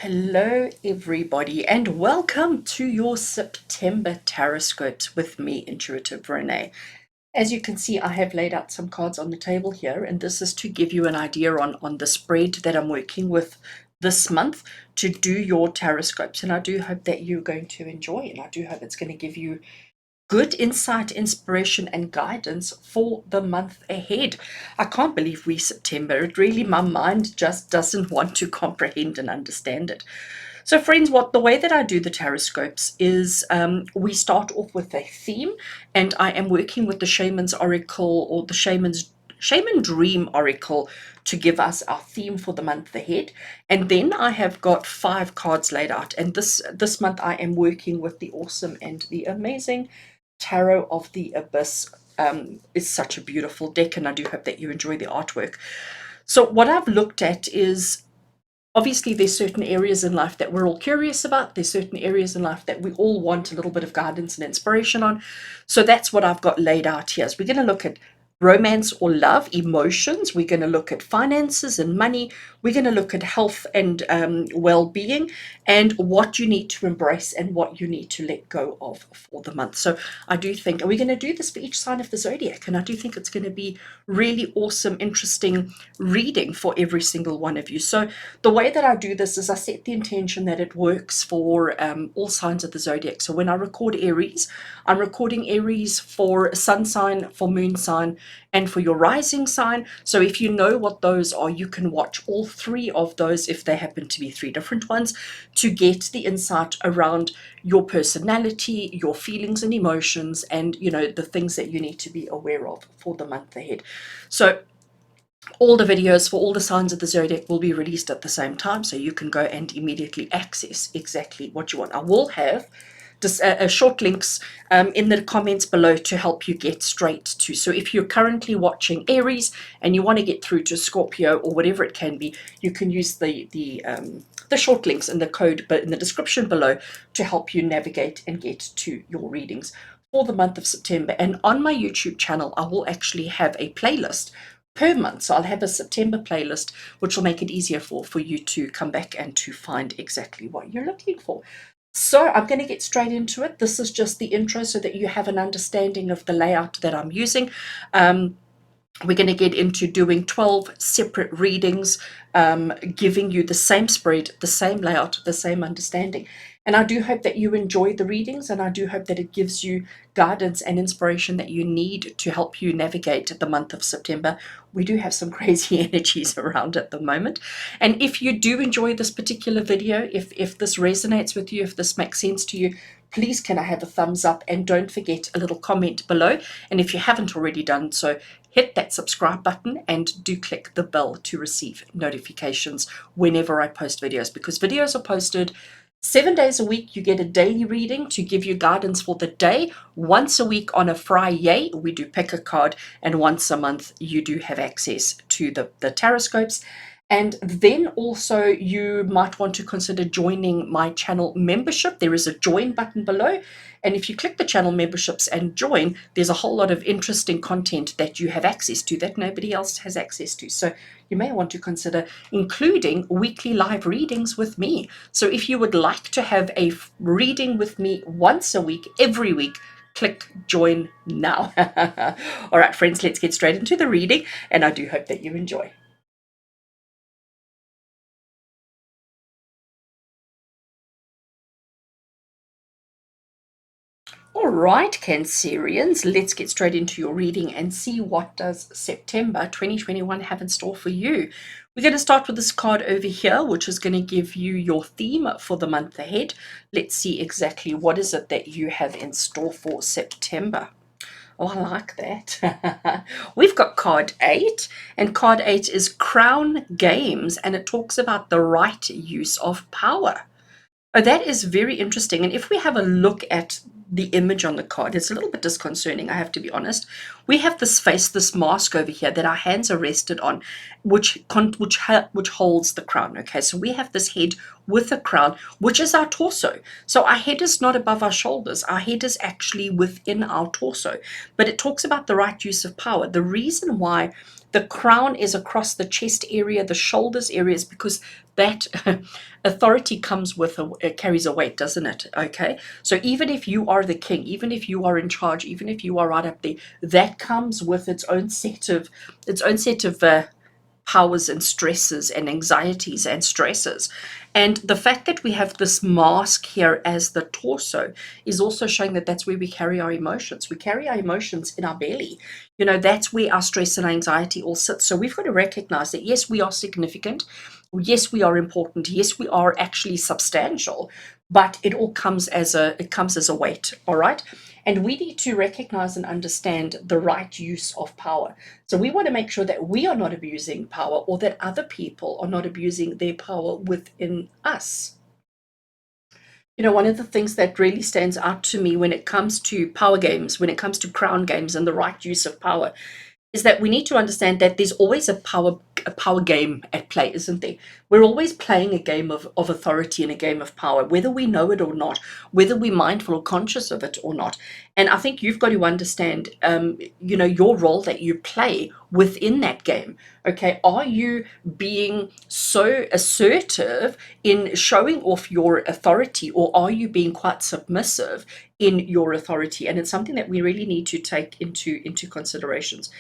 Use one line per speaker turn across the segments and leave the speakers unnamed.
Hello, everybody, and welcome to your September TarotScopes with me, Intuitive Rene. As you can see, I have laid out some cards on the table here, and this is to give you an idea on the spread that I'm working with this month to do your TarotScopes. And I do hope that you're going to enjoy, and I do hope it's going to give you good insight, inspiration, and guidance for the month ahead. I can't believe we're September. It really, my mind just doesn't want to comprehend and understand it. So, friends, what the way that I do the taroscopes is we start off with a theme, and I am working with the Shaman's Oracle or the Shaman Dream Oracle to give us our theme for the month ahead. And then I have got 5 cards laid out, and this month I am working with the awesome and the amazing Tarot of the Abyss. Is such a beautiful deck, and I do hope that you enjoy the artwork. So, what I've looked at is obviously there's certain areas in life that we're all curious about. There's certain areas in life that we all want a little bit of guidance and inspiration on. So, that's what I've got laid out here. So, we're going to look at romance or love, emotions. We're going to look at finances and money. We're going to look at health and well-being, and what you need to embrace and what you need to let go of for the month. So I do think, and we're going to do this for each sign of the zodiac, and I do think it's going to be really awesome, interesting reading for every single one of you. So the way that I do this is I set the intention that it works for all signs of the zodiac. So when I record Aries, I'm recording Aries for sun sign, for moon sign, and for your rising sign. So if you know what those are, you can watch all 3 of those if they happen to be 3 different ones to get the insight around your personality, your feelings and emotions, and the things that you need to be aware of for the month ahead. So all the videos for all the signs of the zodiac will be released at the same time, so you can go and immediately access exactly what you want. I will have just short links in the comments below to help you get straight to. So if you're currently watching Aries and you want to get through to Scorpio or whatever it can be, you can use the short links in the code but in the description below to help you navigate and get to your readings for the month of September. And on my YouTube channel, I will actually have a playlist per month. So I'll have a September playlist, which will make it easier for you to come back and to find exactly what you're looking for. So I'm going to get straight into it. This is just the intro so that you have an understanding of the layout that I'm using. We're going to get into doing 12 separate readings, giving you the same spread, the same layout, the same understanding. And I do hope that you enjoy the readings, and I do hope that it gives you guidance and inspiration that you need to help you navigate the month of September. We do have some crazy energies around at the moment. And if you do enjoy this particular video, if this resonates with you, if this makes sense to you, please can I have a thumbs up, and don't forget a little comment below. And if you haven't already done so, hit that subscribe button and do click the bell to receive notifications whenever I post videos, because videos are posted 7 days a week. You get a daily reading to give you guidance for the day. Once a week on a Friday, we do pick a card, and once a month, you do have access to the taroscopes. And then also you might want to consider joining my channel membership. There is a join button below. And if you click the channel memberships and join, there's a whole lot of interesting content that you have access to that nobody else has access to. So you may want to consider including weekly live readings with me. So if you would like to have a reading with me once a week, every week, click join now. All right, friends, let's get straight into the reading. And I do hope that you enjoy. All right, Cancerians, let's get straight into your reading and see what does September 2021 have in store for you. We're going to start with this card over here, which is going to give you your theme for the month ahead. Let's see exactly what is it that you have in store for September. Oh, I like that. We've got card 8, and card 8 is Crown Games, and it talks about the right use of power. Oh, that is very interesting. And if we have a look at the image on the card, it's a little bit disconcerting, I have to be honest. We have this face, this mask over here that our hands are rested on, which holds the crown. Okay, so we have this head with a crown, which is our torso. So our head is not above our shoulders. Our head is actually within our torso. But it talks about the right use of power. The reason why The crown is across the chest area, the shoulders areas, because that authority comes with it carries a weight, doesn't it? Okay, so even if you are the king, even if you are in charge, even if you are right up there, that comes with its own set of powers and stresses and anxieties and stresses. And the fact that we have this mask here as the torso is also showing that that's where we carry our emotions. We carry our emotions in our belly. That's where our stress and anxiety all sits. So we've got to recognize that, yes, we are significant. Yes, we are important. Yes, we are actually substantial, but it comes as a weight. All right. And we need to recognize and understand the right use of power. So we want to make sure that we are not abusing power, or that other people are not abusing their power within us. One of the things that really stands out to me when it comes to power games, when it comes to crown games and the right use of power, is that we need to understand that there's always a power game at play, isn't there? We're always playing a game of authority and a game of power, whether we know it or not, whether we're mindful or conscious of it or not. And I think you've got to understand, your role that you play within that game. Okay, are you being so assertive in showing off your authority, or are you being quite submissive in your authority? And it's something that we really need to take into considerations.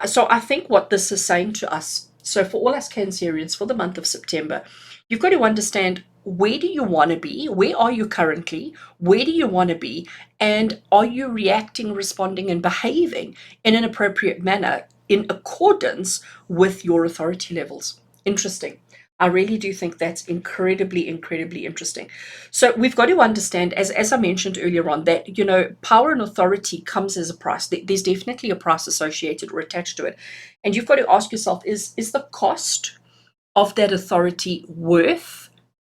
So I think what this is saying to us, so for all us Cancerians for the month of September, you've got to understand, where do you want to be? Where are you currently? Where do you want to be? And are you reacting, responding, and behaving in an appropriate manner in accordance with your authority levels? Interesting. I really do think that's incredibly, incredibly interesting. So we've got to understand, as I mentioned earlier on, that power and authority comes as a price. There's definitely a price associated or attached to it, and you've got to ask yourself: is the cost of that authority worth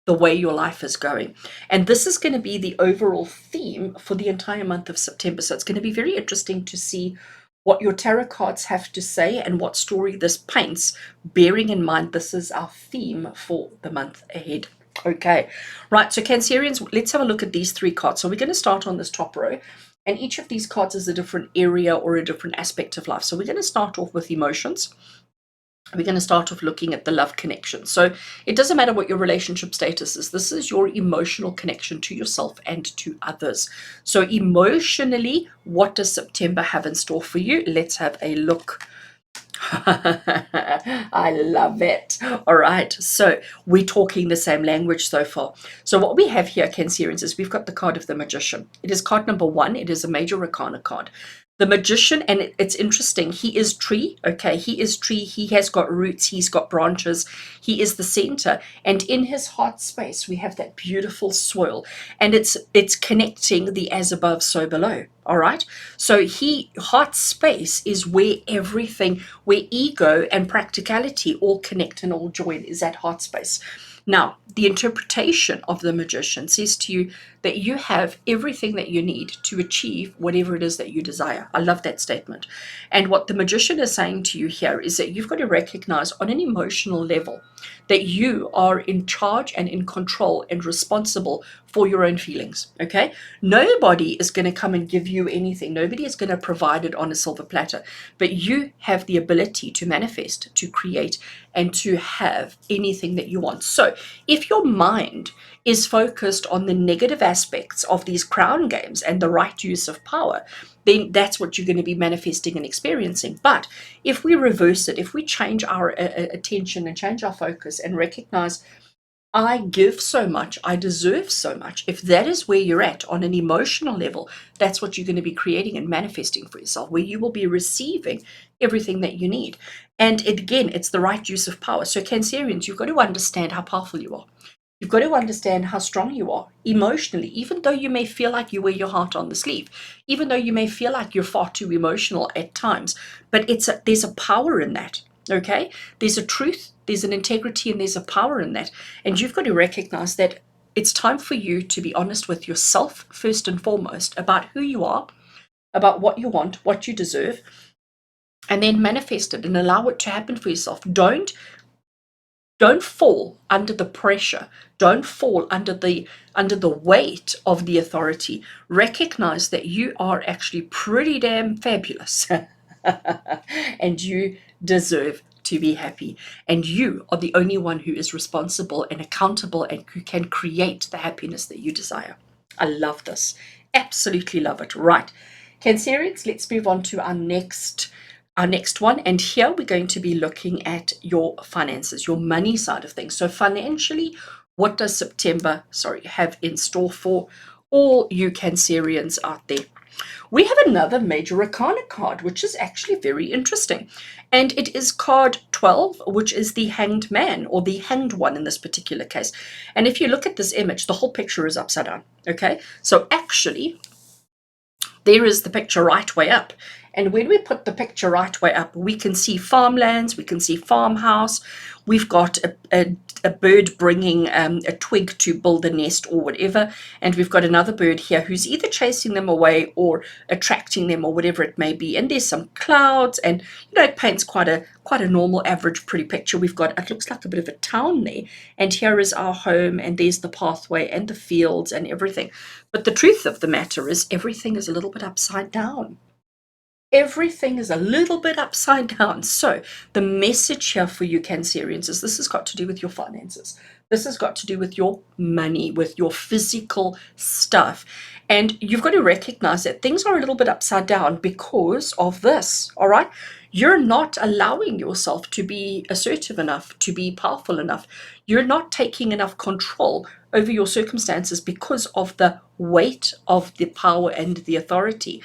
the way your life is going? And this is going to be the overall theme for the entire month of September. So it's going to be very interesting to see what your tarot cards have to say and what story this paints, bearing in mind this is our theme for the month ahead. Okay, right, so Cancerians, let's have a look at these three cards. So we're going to start on this top row, and each of these cards is a different area or a different aspect of life. So we're going to start off with emotions. We're going to start off looking at the love connection. So it doesn't matter what your relationship status is. This is your emotional connection to yourself and to others. So emotionally, what does September have in store for you? Let's have a look. I love it. All right, so we're talking the same language so far. So what we have here, Cancerians, is we've got the card of the Magician. It is card number 1. It is a major arcana card. The Magician, and it's interesting, he is tree, okay? He is tree, he has got roots, he's got branches, he is the center, and in his heart space, we have that beautiful soil, and it's connecting the as above, so below, all right? So heart space is where everything, where ego and practicality all connect and all join, is that heart space. Now, the interpretation of the Magician says to you that you have everything that you need to achieve whatever it is that you desire. I love that statement. And what the Magician is saying to you here is that you've got to recognize on an emotional level that you are in charge and in control and responsible for your own feelings, okay? Nobody is going to come and give you anything. Nobody is going to provide it on a silver platter, but you have the ability to manifest, to create, and to have anything that you want. So if your mind is focused on the negative aspects of these crown games and the right use of power, then that's what you're going to be manifesting and experiencing. But if we reverse it, if we change our attention and change our focus and recognize, I give so much, I deserve so much. If that is where you're at on an emotional level, that's what you're going to be creating and manifesting for yourself, where you will be receiving everything that you need. And again, it's the right use of power. So Cancerians, you've got to understand how powerful you are. You've got to understand how strong you are emotionally, even though you may feel like you wear your heart on the sleeve, even though you may feel like you're far too emotional at times, but there's a power in that, okay? There's a truth, there's an integrity, and there's a power in that. And you've got to recognize that it's time for you to be honest with yourself first and foremost about who you are, about what you want, what you deserve, and then manifest it and allow it to happen for yourself. Don't fall under the pressure. Don't fall under the weight of the authority. Recognize that you are actually pretty damn fabulous. And you deserve to be happy. And you are the only one who is responsible and accountable and who can create the happiness that you desire. I love this. Absolutely love it. Right. Cancerians, let's move on to our next one. And here we're going to be looking at your finances, your money side of things. So financially, what does September, have in store for all you Cancerians out there? We have another major arcana card, which is actually very interesting. And it is card 12, which is the hanged man, or the hanged one in this particular case. And if you look at this image, the whole picture is upside down. Okay, so actually, there is the picture right way up. And when we put the picture right way up, we can see farmlands, we can see farmhouse. We've got a bird bringing a twig to build a nest or whatever. And we've got another bird here who's either chasing them away or attracting them or whatever it may be. And there's some clouds, and it paints quite a normal, average, pretty picture. We've got, it looks like a bit of a town there. And here is our home, and there's the pathway and the fields and everything. But the truth of the matter is everything is a little bit upside down. Everything is a little bit upside down. So the message here for you Cancerians is this has got to do with your finances. This has got to do with your money, with your physical stuff. And you've got to recognize that things are a little bit upside down because of this, all right? You're not allowing yourself to be assertive enough, to be powerful enough. You're not taking enough control over your circumstances because of the weight of the power and the authority.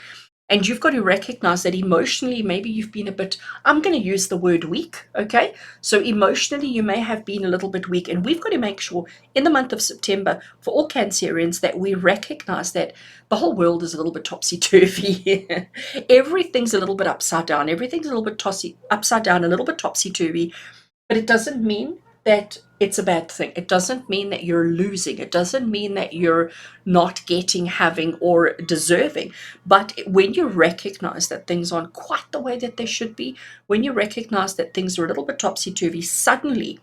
And you've got to recognize that emotionally, maybe you've been a bit, I'm going to use the word weak, okay? So emotionally, you may have been a little bit weak. And we've got to make sure in the month of September, for all Cancerians, that we recognize that the whole world is a little bit topsy-turvy. Everything's a little bit upside down. Everything's a little bit upside down, a little bit topsy-turvy. But it doesn't mean that it's a bad thing. It doesn't mean that you're losing. It doesn't mean that you're not getting, having, or deserving. But when you recognize that things aren't quite the way that they should be, when you recognize that things are a little bit topsy-turvy, suddenly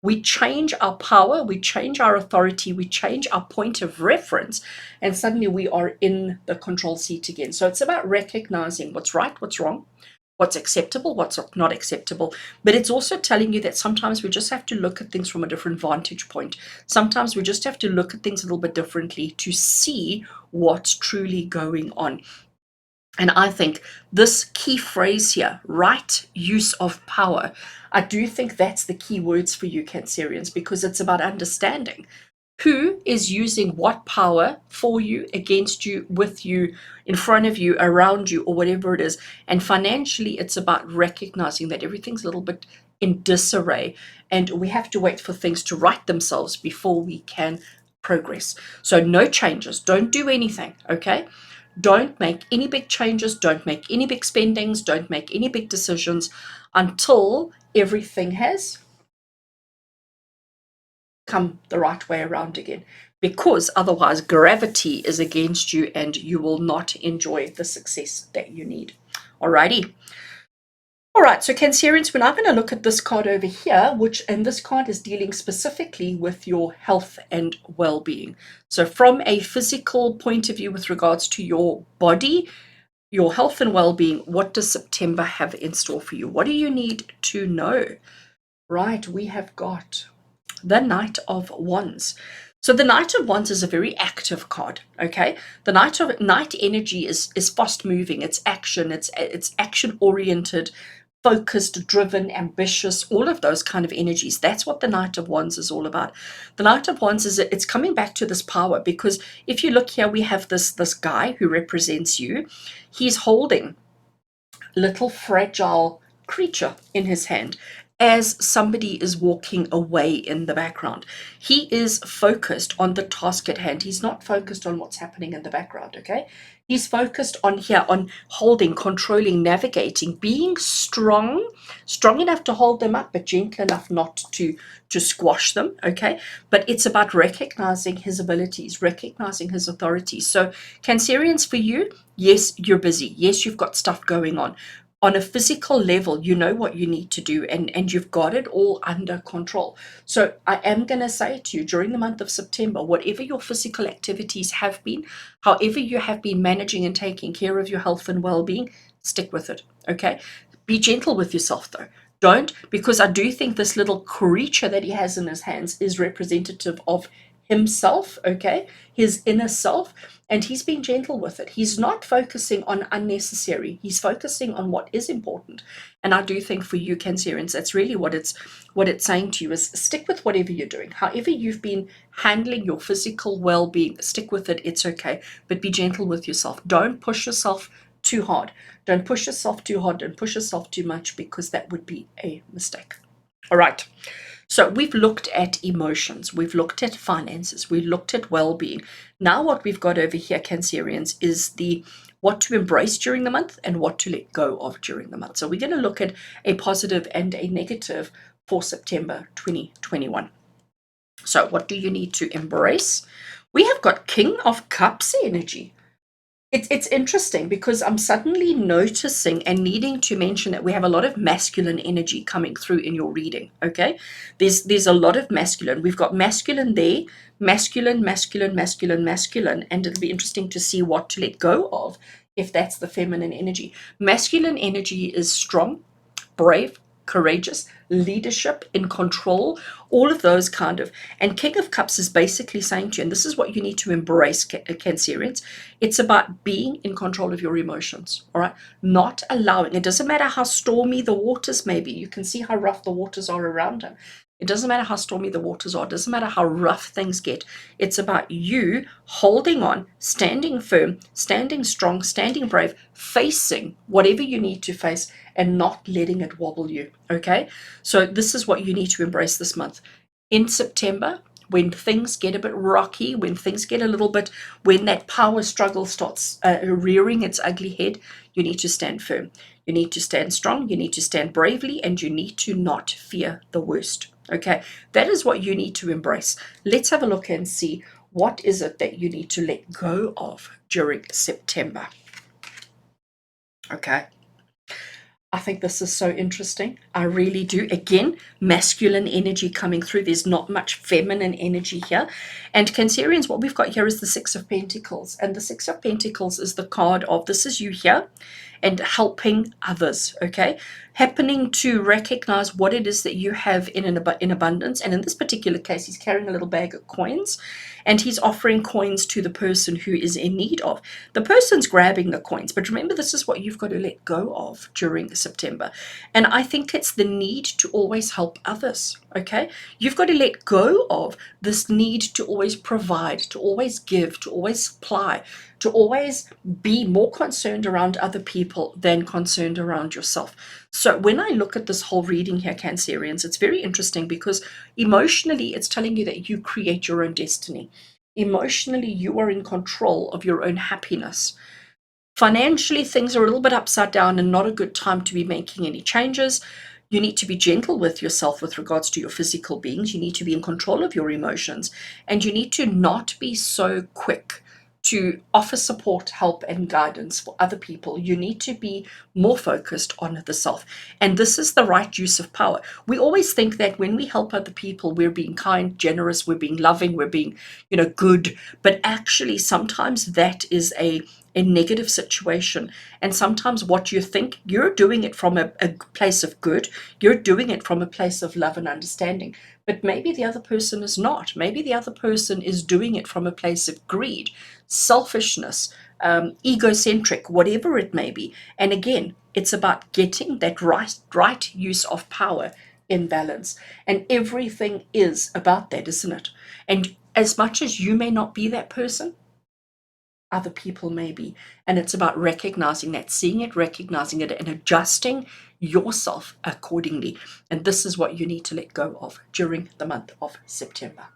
we change our power, we change our authority, we change our point of reference, and suddenly we are in the control seat again. So it's about recognizing what's right, what's wrong, what's acceptable, what's not acceptable. But it's also telling you that sometimes we just have to look at things from a different vantage point. Sometimes we just have to look at things a little bit differently to see what's truly going on. And I think this key phrase here, right use of power, I do think that's the key words for you Cancerians, because it's about understanding who is using what power for you, against you, with you, in front of you, around you, or whatever it is. And financially, it's about recognizing that everything's a little bit in disarray, and we have to wait for things to right themselves before we can progress. So no changes, don't do anything, okay? Don't make any big changes, don't make any big spendings, don't make any big decisions until everything has come the right way around again, because otherwise gravity is against you and you will not enjoy the success that you need. Alrighty. All right, so Cancerians, we're now going to look at this card over here, and this card is dealing specifically with your health and well-being. So from a physical point of view with regards to your body, your health and well-being, what does September have in store for you? What do you need to know? Right, we have got the Knight of Wands. So the Knight of Wands is a very active card, okay? The Knight energy is fast moving, it's action, it's action oriented, focused, driven, ambitious, all of those kind of energies. That's what the Knight of Wands is all about. The Knight of Wands it's coming back to this power, because if you look here, we have this guy who represents you. He's holding little fragile creature in his hand as somebody is walking away in the background. He is focused on the task at hand. He's not focused on what's happening in the background, okay? He's focused on here, on holding, controlling, navigating, being strong enough to hold them up, but gentle enough not to squash them, okay? But it's about recognizing his abilities, recognizing his authority. So Cancerians, for you, yes, you're busy. Yes, you've got stuff going on. On a physical level, you know what you need to do, and you've got it all under control. So I am going to say to you, during the month of September, whatever your physical activities have been, however you have been managing and taking care of your health and well-being, stick with it, okay? Be gentle with yourself though. Don't, because I do think this little creature that he has in his hands is representative of himself, okay? His inner self, and he's being gentle with it. He's not focusing on unnecessary. He's focusing on what is important. And I do think for you Cancerians, that's really what it's saying to you is stick with whatever you're doing. However you've been handling your physical well-being, stick with it. It's okay, but be gentle with yourself. Don't push yourself too hard. Don't push yourself too hard. Don't push yourself too much, because that would be a mistake. All right. So we've looked at emotions, we've looked at finances, we've looked at well-being. Now what we've got over here, Cancerians, is the what to embrace during the month and what to let go of during the month. So we're going to look at a positive and a negative for September 2021. So what do you need to embrace? We have got King of Cups energy. It's interesting because I'm suddenly noticing and needing to mention that we have a lot of masculine energy coming through in your reading, okay? There's a lot of masculine. We've got masculine there, masculine, masculine, masculine, masculine, and it'll be interesting to see what to let go of if that's the feminine energy. Masculine energy is strong, brave, courageous, leadership, in control, all of those kind of. And King of Cups is basically saying to you, and this is what you need to embrace, Cancerians, it's about being in control of your emotions, all right? Not allowing, it doesn't matter how stormy the waters may be. You can see how rough the waters are around him. It doesn't matter how stormy the waters are. It doesn't matter how rough things get. It's about you holding on, standing firm, standing strong, standing brave, facing whatever you need to face and not letting it wobble you, okay? So this is what you need to embrace this month. In September, when things get a bit rocky, when things get a little bit, when that power struggle starts rearing its ugly head, you need to stand firm. You need to stand strong. You need to stand bravely, and you need to not fear the worst. Okay, that is what you need to embrace. Let's have a look and see what is it that you need to let go of during September. Okay. I think this is so interesting. I really do. Again, masculine energy coming through. There's not much feminine energy here. And Cancerians, what we've got here is the Six of Pentacles. And the Six of Pentacles is the card of, this is you here, and helping others, okay? Happening to recognize what it is that you have in abundance. And in this particular case, he's carrying a little bag of coins, and he's offering coins to the person who is in need of. The person's grabbing the coins, but remember, this is what you've got to let go of during September. And I think it's the need to always help others, okay? You've got to let go of this need to always provide, to always give, to always supply, to always be more concerned around other people than concerned around yourself. So when I look at this whole reading here, Cancerians, it's very interesting because emotionally it's telling you that you create your own destiny. Emotionally, you are in control of your own happiness. Financially, things are a little bit upside down and not a good time to be making any changes. You need to be gentle with yourself with regards to your physical beings. You need to be in control of your emotions, and you need to not be so quick to offer support, help, and guidance for other people. You need to be more focused on the self. And this is the right use of power. We always think that when we help other people, we're being kind, generous, we're being loving, we're being, good. But actually, sometimes that is a negative situation. And sometimes what you think, you're doing it from a place of good, you're doing it from a place of love and understanding. But maybe the other person is not. Maybe the other person is doing it from a place of greed, selfishness, egocentric, whatever it may be. And again, it's about getting that right use of power in balance. And everything is about that, isn't it? And as much as you may not be that person, other people may be. And it's about recognizing that, seeing it, recognizing it, and adjusting yourself accordingly. And this is what you need to let go of during the month of September.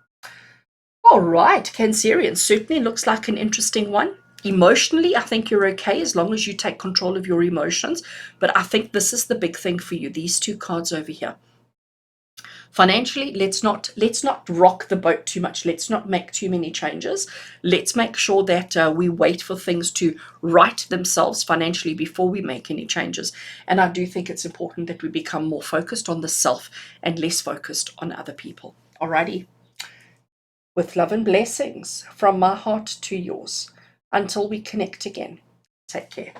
All right, Cancerian, certainly looks like an interesting one. Emotionally, I think you're okay as long as you take control of your emotions. But I think this is the big thing for you, these two cards over here. Financially, let's not rock the boat too much. Let's not make too many changes. Let's make sure that we wait for things to right themselves financially before we make any changes. And I do think it's important that we become more focused on the self and less focused on other people. Alrighty. With love and blessings from my heart to yours. Until we connect again, take care.